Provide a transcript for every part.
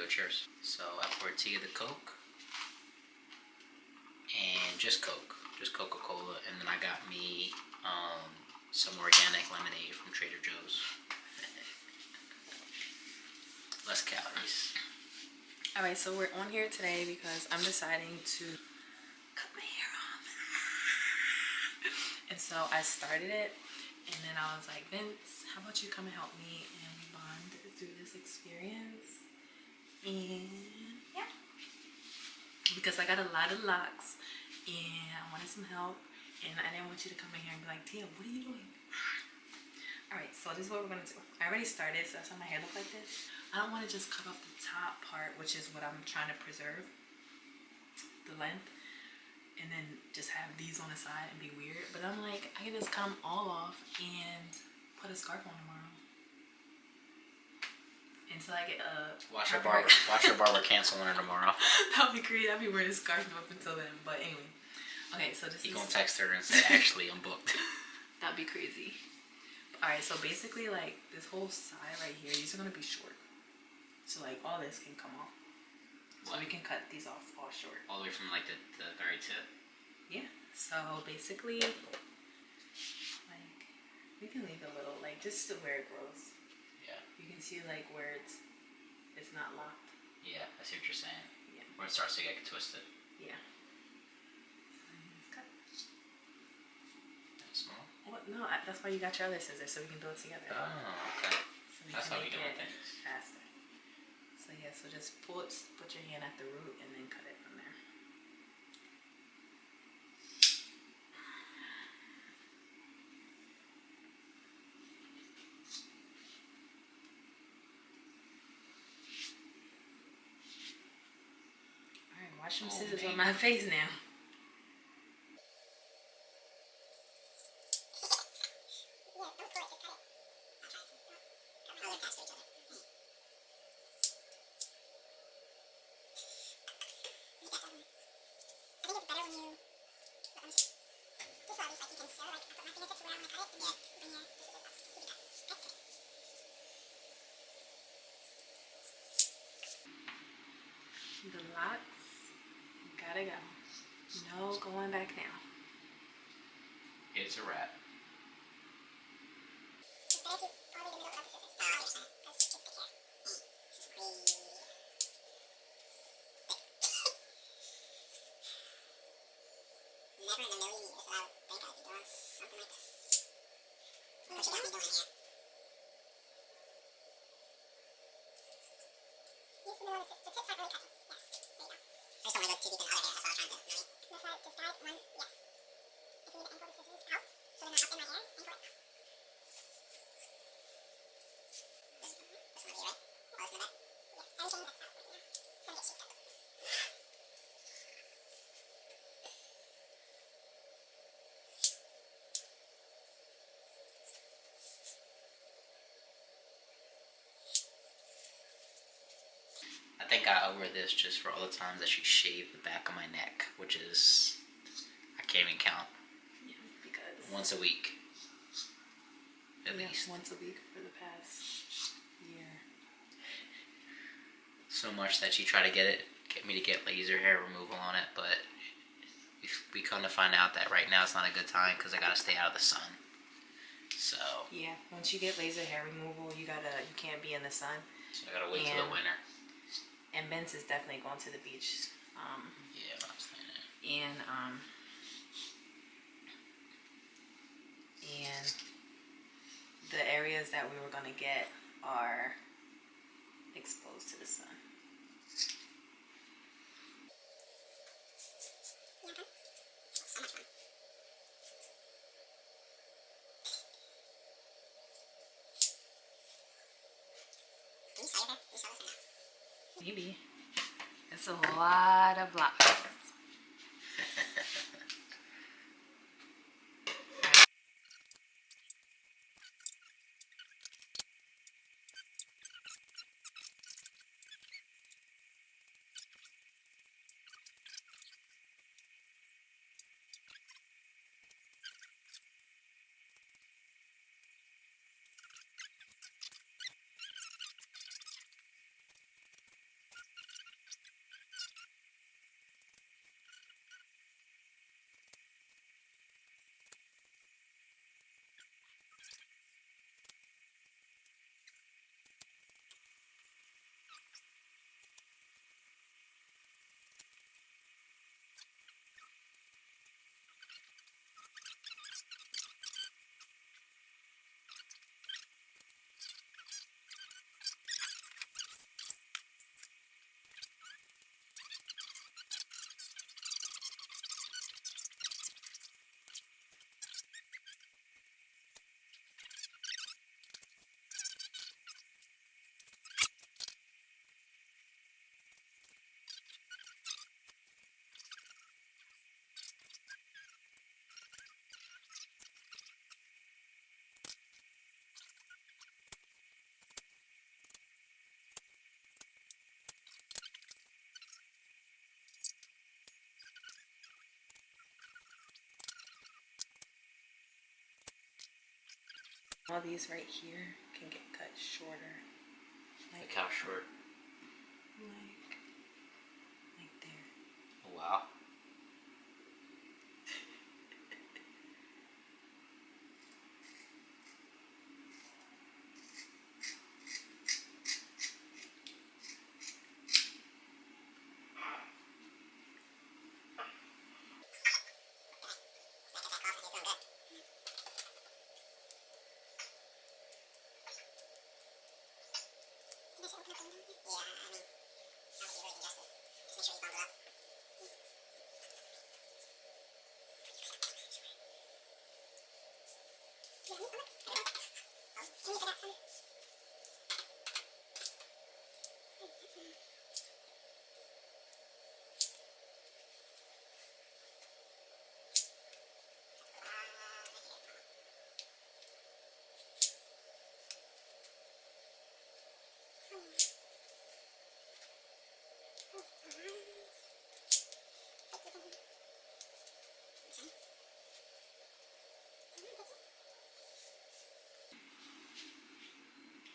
cheers. So I poured Tia the Coke. And just Coke. Just Coca-Cola. And then I got me some organic lemonade from Trader Joe's. Less calories. Alright, so we're on here today because I'm deciding to cut my hair off. And so I started it, and then I was like, Vince, how about you come and help me and we bond through this experience? And yeah, because I got a lot of locks and I wanted some help, and I didn't want you to come in here and be like, Tia, what are you doing? Alright, so this is what we're gonna do. I already started, so that's why my hair looks like this. I don't want to just cut off the top part, which is what I'm trying to preserve, the length, and then just have these on the side and be weird. But I'm like, I can just cut them all off and put a scarf on tomorrow. Until I get watch your barber cancel on her tomorrow. That'll be great. I'll be wearing a scarf up until then. But anyway, okay. So this you gonna text her and say, actually, I'm booked. That'd be crazy. All right. So basically, like this whole side right here, these are gonna be short. So like all this can come off. So we can cut these off all short. All the way from like the very tip? Yeah. So basically, like we can leave a little, like just to where it grows. Yeah. You can see like where it's not locked. Yeah, I see what you're saying. Yeah. Where it starts to get twisted. Yeah. Cut. That's small. Well, no, that's why you got your other scissors, so we can do it together. Oh, okay. So that's how we do things. Faster. So yeah, so just pull it, put your hand at the root, and then cut it from there. Alright, wash some scissors on my face now. The locks gotta go. No going back now. It's a wrap. Never in a million years that I would think I'd be doing something like this. What you got me doing here? Yes, no, the tips aren't really cutting. Yes, there you go. I just don't want to go too deep in the other hair, that's what I was trying to do. This side, this side, one, yes. If you need to angle the scissors out, so they're not up in my hair, angle it. This one will be right? Oh, this in the back? Yes, everything that's out right now. It's gonna get shaped up. I think I owe her this just for all the times that she shaved the back of my neck, which is, I can't even count. Yeah, because Once a week. At least. once a week for the past year. So much that she tried to get me to get laser hair removal on it, but we come to find out that right now it's not a good time because I gotta stay out of the sun. So Yeah, once you get laser hair removal, you can't be in the sun. So I gotta wait till the winter. And Vince is definitely going to the beach. Yeah, I was saying that. And the areas that we were gonna get are exposed to the sun. Yeah, okay. So much fun. Can you sell your hair? Can you sell this or no? Maybe. It's a lot of locks. All these right here can get cut shorter. Like how short? Like there. Oh, wow.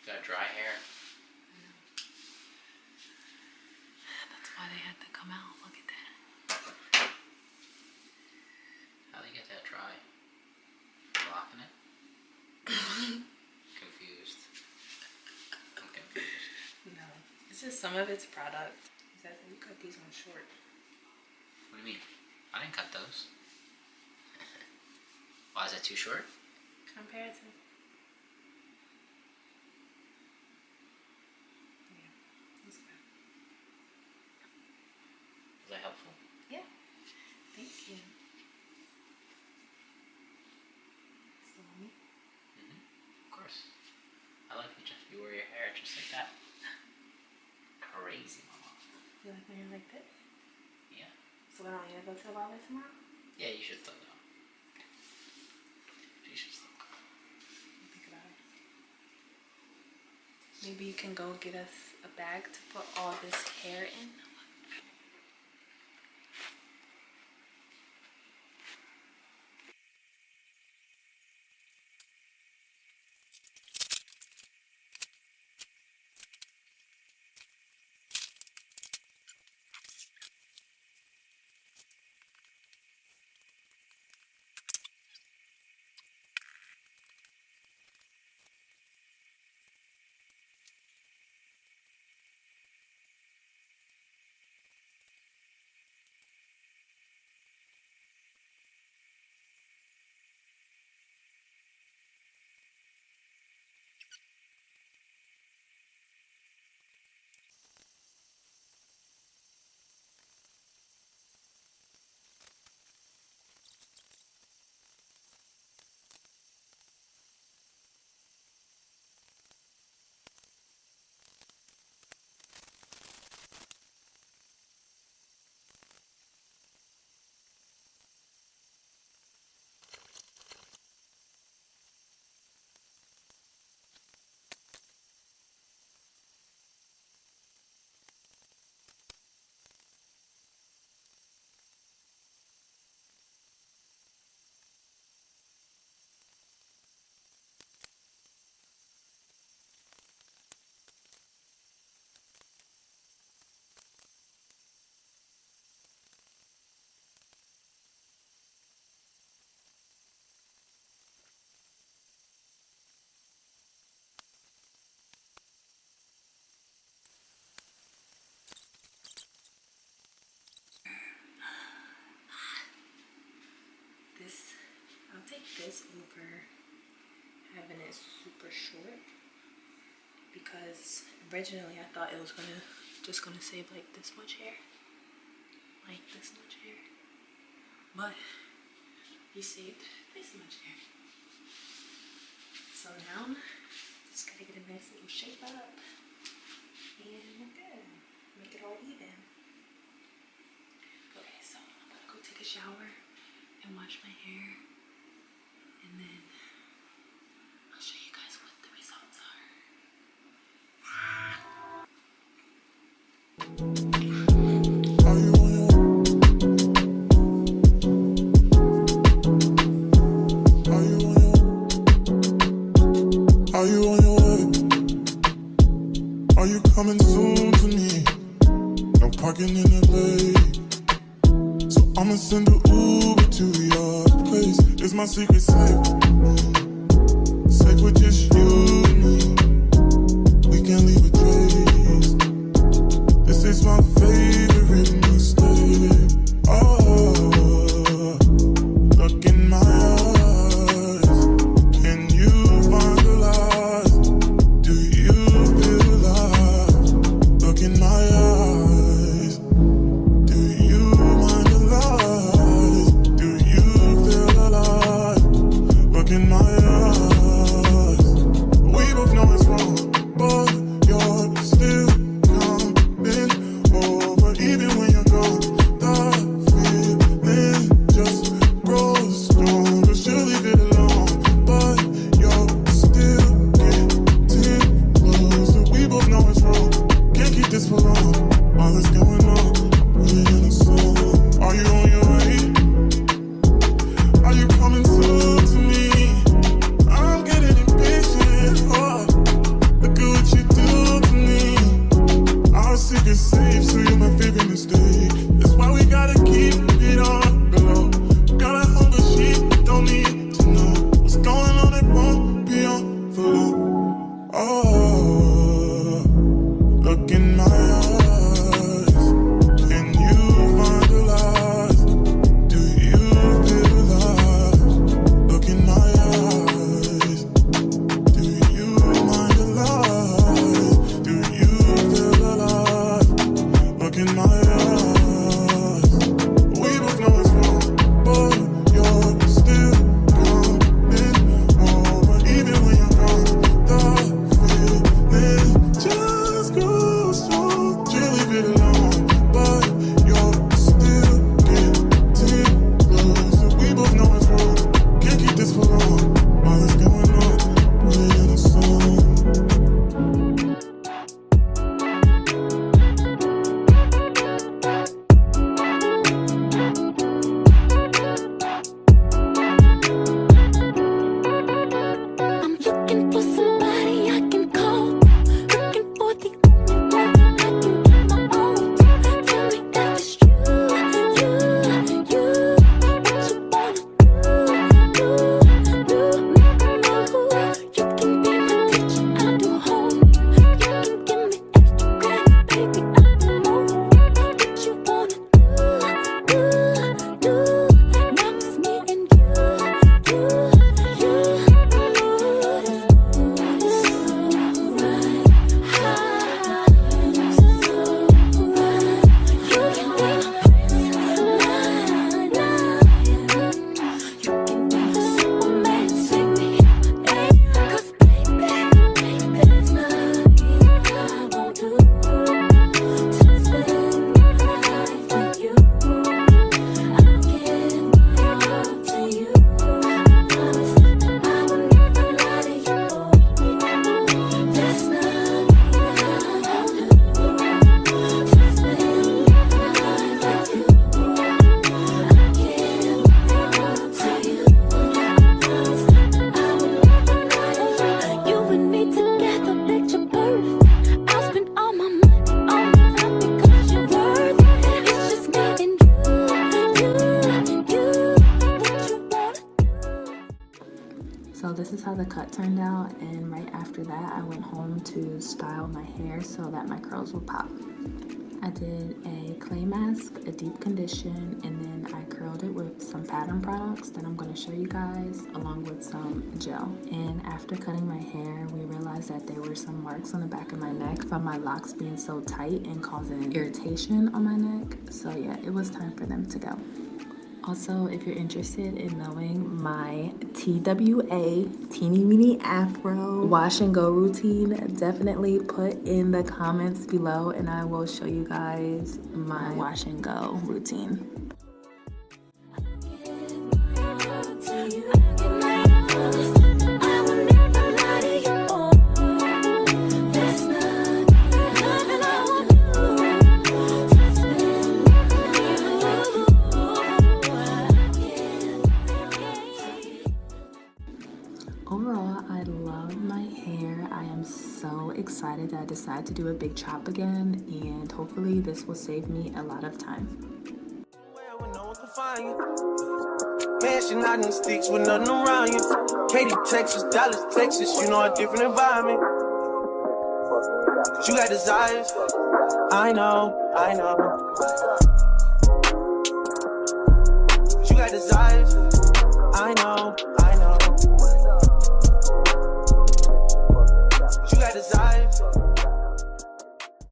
Got dry hair. That's why they had to come out. Look at that. How do you get that dry? Locking it? Confused. I'm confused. No, it's just some of it's product. He says you cut these on short. What do you mean? I didn't cut those. Why is that too short? Compared to. Yeah, that's good. Was that helpful? Yeah. Thank you. Still on me? Of course. I like you wear your hair just like that. Crazy, mama. You like my hair like this? Yeah. So I don't need to go to the barber tomorrow? Yeah, you should still go. You should still go. Think about it. Maybe you can go get us a bag to put all this hair in. I'll take this over having it super short because originally I thought it was just gonna save like this much hair, but he saved this much hair. So now just gotta get a nice little shape up and we're good. Make it all even. Okay, so I'm gonna go take a shower and wash my hair, and then I'll show you guys what the results Are you coming soon to me? No parking in LA, so I'ma send an Uber to your place. It's my secret safe, safe with just you and me. We can't leave a trace. This is my favorite mistake. Oh, look in my eyes. Can you find the lies? Do you feel alive? Look in my eyes. Do you mind the lies? Do you feel alive? Look in my eyes. We both know it's wrong, but you're still coming over. Even when you're gone, the feeling just grows stronger. She'll leave it alone, but you're still getting closer. We both know it's wrong, can't keep this for long. All that's going on, put it in a song. Are you on your way? Are you coming soon to me? I'm getting impatient. Oh, look at what you do to me. Our secret safe, so you're my favorite mistake. That's why we gotta keep it on the low. Got a hunger, she don't need to know what's going on. It won't be on for long. Oh, look in my eyes. Can you find the lies? Do you feel alive? Look in my eyes. Do you mind the lies? Do you feel alive? Look in my eyes. We both know it's wrong, but you're still coming over. Even when you're gone, the feeling just grows strong. She'll leave it alone, but you're still getting closer. We both know it's wrong, can't keep this for long. All that's going on, put it in a song. I'm looking for somebody I can call. Looking for the only one I can get my own. Tell me that it's you. What you wanna do? You can be my teacher, I'll do homework. You can give me extra credit, baby, I'll do more. What you wanna do? Now it's me and you. You and me together, picture perfect. I'll spend all my money, all my time because you're worth it. It's just me and you. What you wanna do? So this is how the cut turned out, and right after that I went home to style my hair so that my curls would pop. I did a clay mask, a deep condition, and then I curled it with some pattern products that I'm going to show you guys, along with some gel. And after cutting my hair, we realized that there were some marks on the back of my neck from my locks being so tight and causing irritation on my neck. So yeah, it was time for them to go. Also, if you're interested in knowing my TWA, teeny weeny afro wash and go routine, definitely put in the comments below and I will show you guys my wash and go routine. Overall, y'all, I love my hair. I am so excited that I decided to do a big chop again, and hopefully this will save me a lot of time. Mansion out in the sticks with nothing around you. Katy, Texas, Dallas, Texas, you know a different environment. You got desires, I know.